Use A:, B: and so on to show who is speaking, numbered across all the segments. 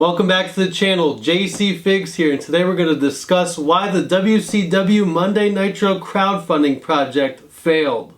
A: Welcome back to the channel. Jcfigz here, and today we're going to discuss why the WCW Monday Nitro crowdfunding project failed.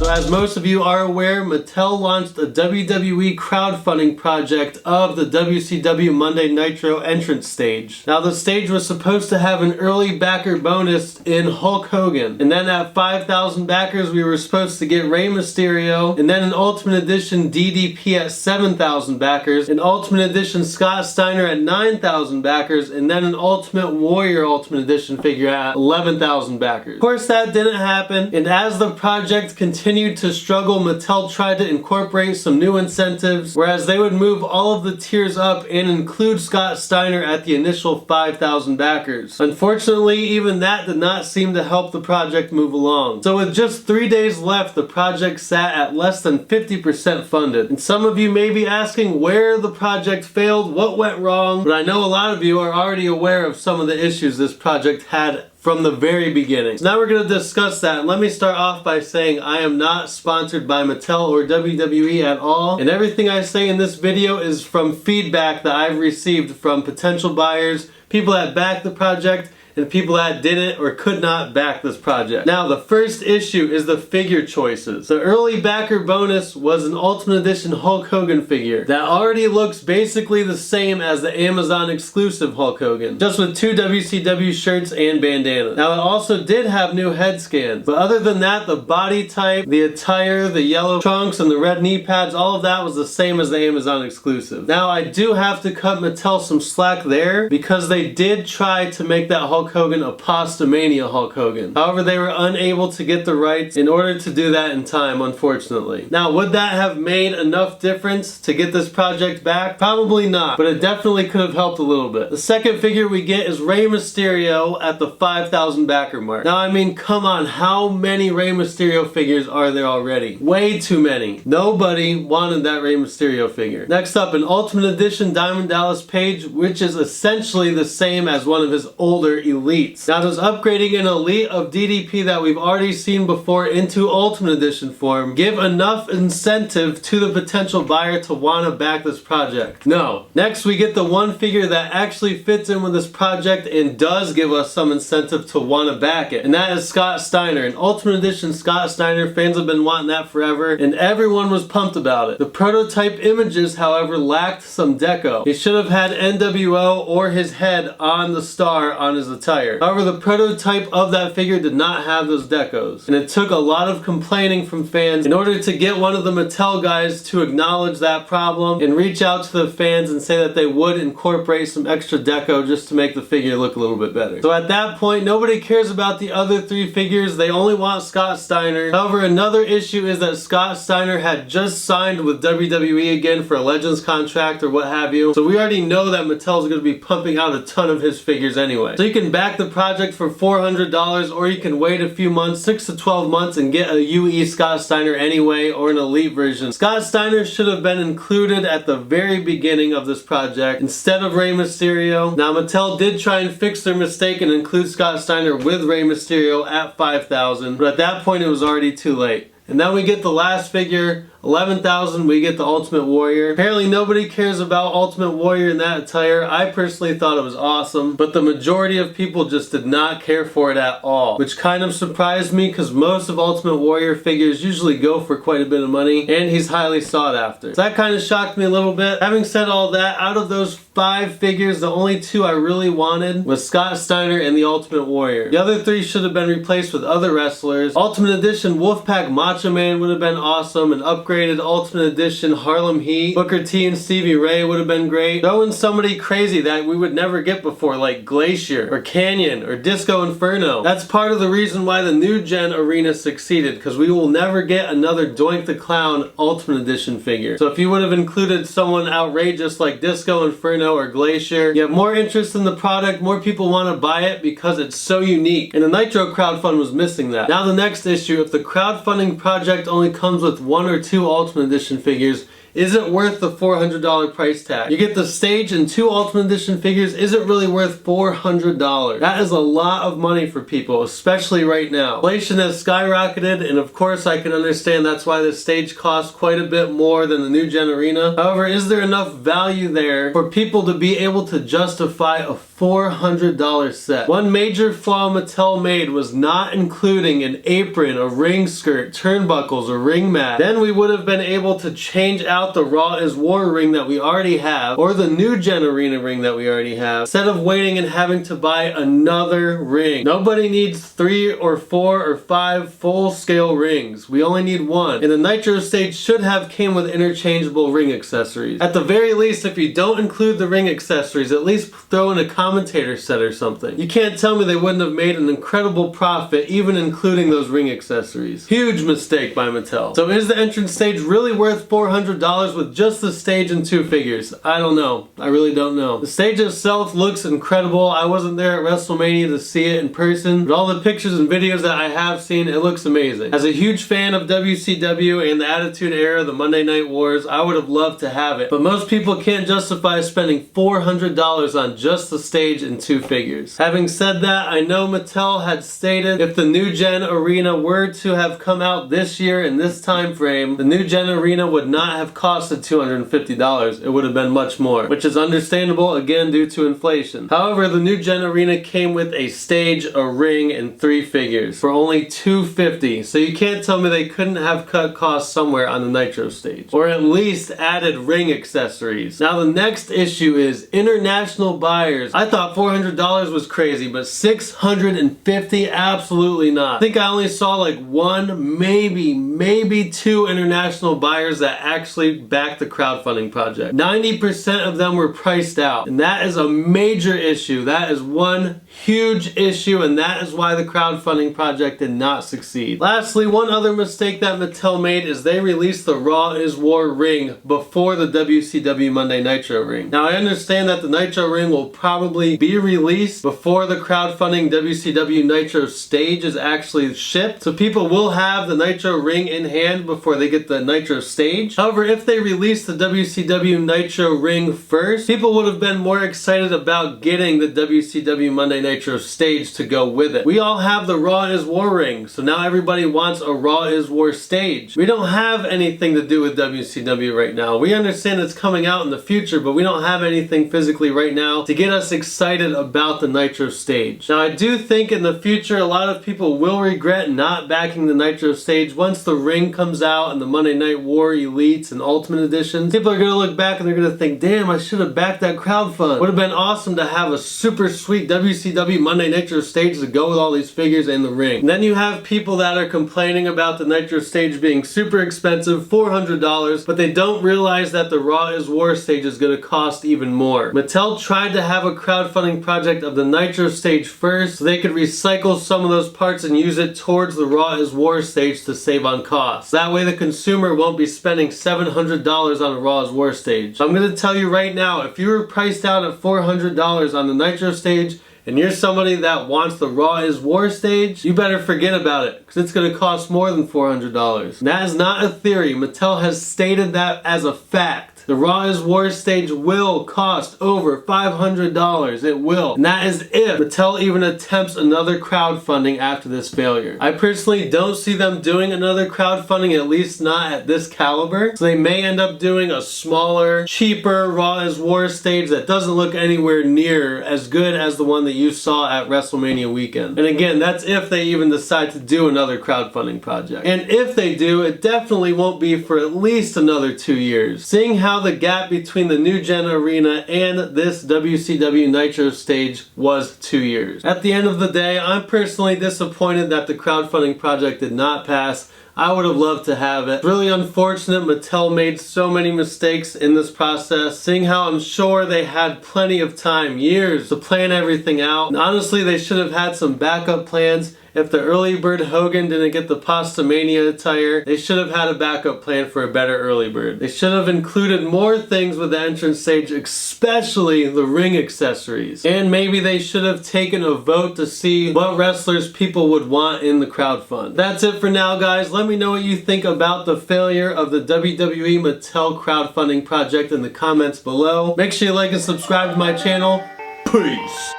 A: As most of you are aware, Mattel launched a WWE crowdfunding project of the WCW Monday Nitro entrance stage. Now the stage was supposed to have an early backer bonus in Hulk Hogan, and then at 5,000 backers we were supposed to get Rey Mysterio, and then an Ultimate Edition DDP at 7,000 backers, an Ultimate Edition Scott Steiner at 9,000 backers, and then an Ultimate Warrior Ultimate Edition figure at 11,000 backers. Of course that didn't happen, and as the project continued to struggle, Mattel tried to incorporate some new incentives, whereas they would move all of the tiers up and include Scott Steiner at the initial 5,000 backers. Unfortunately, even that did not seem to help the project move along. So with just 3 days left, the project sat at less than 50% funded. And some of you may be asking where the project failed, what went wrong, but I know a lot of you are already aware of some of the issues this project had from the very beginning. So now we're going to discuss that. Let me start off by saying I am not sponsored by Mattel or WWE at all, and everything I say in this video is from feedback that I've received from potential buyers, people that backed the project, and people that didn't or could not back this project. Now the first issue is the figure choices. The early backer bonus was an Ultimate Edition Hulk Hogan figure that already looks basically the same as the Amazon exclusive Hulk Hogan, just with 2 WCW shirts and bandana. Now it also did have new head scans, but other than that, the body type, the attire, the yellow trunks, and the red knee pads, all of that was the same as the Amazon exclusive. Now I do have to cut Mattel some slack there because they did try to make that Hulk Hogan a Postomania Hulk Hogan. However, they were unable to get the rights in order to do that in time, unfortunately. Now, would that have made enough difference to get this project back? Probably not, but it definitely could have helped a little bit. The second figure we get is Rey Mysterio at the 5,000 backer mark. Now, I mean, come on, how many Rey Mysterio figures are there already? Way too many. Nobody wanted that Rey Mysterio figure. Next up, an Ultimate Edition Diamond Dallas Page, which is essentially the same as one of his older elites. Now does upgrading an elite of DDP that we've already seen before into Ultimate Edition form give enough incentive to the potential buyer to want to back this project? No. Next we get the one figure that actually fits in with this project and does give us some incentive to want to back it, and that is Scott Steiner. An Ultimate Edition Scott Steiner, fans have been wanting that forever and everyone was pumped about it. The prototype images, however, lacked some deco. He should have had NWO or his head on the star on his attire. However, the prototype of that figure did not have those decos, and it took a lot of complaining from fans in order to get one of the Mattel guys to acknowledge that problem and reach out to the fans and say that they would incorporate some extra deco just to make the figure look a little bit better. So at that point, nobody cares about the other 3 figures, they only want Scott Steiner. However, another issue is that Scott Steiner had just signed with WWE again for a Legends contract or what have you, so we already know that Mattel is going to be pumping out a ton of his figures anyway. So you can back the project for $400, or you can wait a few months, 6 to 12 months, and get a UE Scott Steiner anyway, or an elite version. Scott Steiner should have been included at the very beginning of this project instead of Rey Mysterio. Now Mattel did try and fix their mistake and include Scott Steiner with Rey Mysterio at 5,000, but at that point it was already too late. And then we get the last figure, 11,000, we get the Ultimate Warrior. Apparently nobody cares about Ultimate Warrior in that attire. I personally thought it was awesome, but the majority of people just did not care for it at all, which kind of surprised me because most of Ultimate Warrior figures usually go for quite a bit of money, and he's highly sought after. So that kind of shocked me a little bit. Having said all that, out of those 5 figures, the only 2 I really wanted was Scott Steiner and the Ultimate Warrior. The other 3 should have been replaced with other wrestlers. Ultimate Edition Wolfpack Macho Man would have been awesome, and upgraded Ultimate Edition Harlem Heat, Booker T and Stevie Ray would have been great. Throw in somebody crazy that we would never get before, like Glacier or Canyon or Disco Inferno. That's part of the reason why the new gen arena succeeded, because we will never get another Doink the Clown Ultimate Edition figure. So if you would have included someone outrageous like Disco Inferno or Glacier, you have more interest in the product, more people want to buy it because it's so unique, and the Nitro crowdfund was missing that. Now the next issue, if the crowdfunding project only comes with 1 or 2 Ultimate Edition figures, is it worth the $400 price tag? You get the stage and 2 Ultimate Edition figures. Is it really worth $400? That is a lot of money for people, especially right now. Inflation has skyrocketed, and of course I can understand that's why this stage costs quite a bit more than the new gen arena. However, is there enough value there for people to be able to justify a $400 set? One major flaw Mattel made was not including an apron, a ring skirt, turnbuckles, a ring mat. Then we would have been able to change out the Raw is War ring that we already have, or the new gen arena ring that we already have, instead of waiting and having to buy another ring. Nobody needs 3 or 4 or 5 full scale rings. We only need 1. And the Nitro stage should have came with interchangeable ring accessories. At the very least, if you don't include the ring accessories, at least throw in a commentator set or something. You can't tell me they wouldn't have made an incredible profit even including those ring accessories. Huge mistake by Mattel. So is the entrance stage really worth $400 with just the stage and 2 figures? I don't know. I really don't know. The stage itself looks incredible. I wasn't there at WrestleMania to see it in person, but all the pictures and videos that I have seen, it looks amazing. As a huge fan of WCW and the Attitude Era, the Monday Night Wars, I would have loved to have it, but most people can't justify spending $400 on just the stage and 2 figures. Having said that, I know Mattel had stated if the new gen arena were to have come out this year in this time frame, the new gen arena would not have costed $250. It would have been much more, which is understandable, again due to inflation. However, the new gen arena came with a stage, a ring, and 3 figures for only $250, so you can't tell me they couldn't have cut costs somewhere on the Nitro stage, or at least added ring accessories. Now the next issue is international buyers. I thought $400 was crazy, but $650? Absolutely not. I think I only saw like 1, maybe 2 international buyers that actually backed the crowdfunding project. 90% of them were priced out, and that is a major issue. That is one huge issue, and that is why the crowdfunding project did not succeed. Lastly, one other mistake that Mattel made is they released the Raw is War ring before the WCW Monday Nitro ring. Now I understand that the Nitro ring will probably be released before the crowdfunding WCW Nitro stage is actually shipped, so people will have the Nitro ring in hand before they get the Nitro stage. However, if they release the WCW Nitro ring first, people would have been more excited about getting the WCW Monday Nitro stage to go with it. We all have the Raw is War ring, so now everybody wants a Raw is War stage. We don't have anything to do with WCW right now. We understand it's coming out in the future, but we don't have anything physically right now to get us excited about the Nitro stage. Now I do think in the future a lot of people will regret not backing the Nitro stage once the ring comes out and the Monday Night War Elites and Ultimate Editions. People are going to look back and they're going to think, damn, I should have backed that crowdfund. Would have been awesome to have a super sweet WCW Monday Nitro stage to go with all these figures and the ring. And then you have people that are complaining about the Nitro stage being super expensive, $400, but they don't realize that the Raw is War stage is going to cost even more. Mattel tried to have a crowdfunding project of the Nitro stage first so they could recycle some of those parts and use it towards the Raw is War stage to save on costs. That way the consumer won't be spending $700 on a Raw is War stage. So I'm going to tell you right now, if you were priced out at $400 on the Nitro stage and you're somebody that wants the Raw is War stage, you better forget about it, because it's going to cost more than $400. And that is not a theory. Mattel has stated that as a fact. The Raw is War stage will cost over $500. It will. And that is if Mattel even attempts another crowdfunding after this failure. I personally don't see them doing another crowdfunding, at least not at this caliber. So they may end up doing a smaller, cheaper Raw is War stage that doesn't look anywhere near as good as the one that you saw at WrestleMania weekend. And again, that's if they even decide to do another crowdfunding project. And if they do, it definitely won't be for at least another 2 years. Seeing how the gap between the new gen arena and this WCW Nitro stage was 2 years. At the end of the day, I'm personally disappointed that the crowdfunding project did not pass. I would have loved to have it. It's really unfortunate Mattel made so many mistakes in this process, seeing how I'm sure they had plenty of time, years, to plan everything out. And honestly, they should have had some backup plans If the early bird Hogan didn't get the Pasta Mania attire, they should have had a backup plan for a better early bird. They should have included more things with the entrance stage, especially the ring accessories. And maybe they should have taken a vote to see what wrestlers people would want in the crowd fund. That's it for now, guys. Let me know what you think about the failure of the WWE Mattel crowdfunding project in the comments below. Make sure you like and subscribe to my channel. Peace.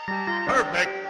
B: Perfect.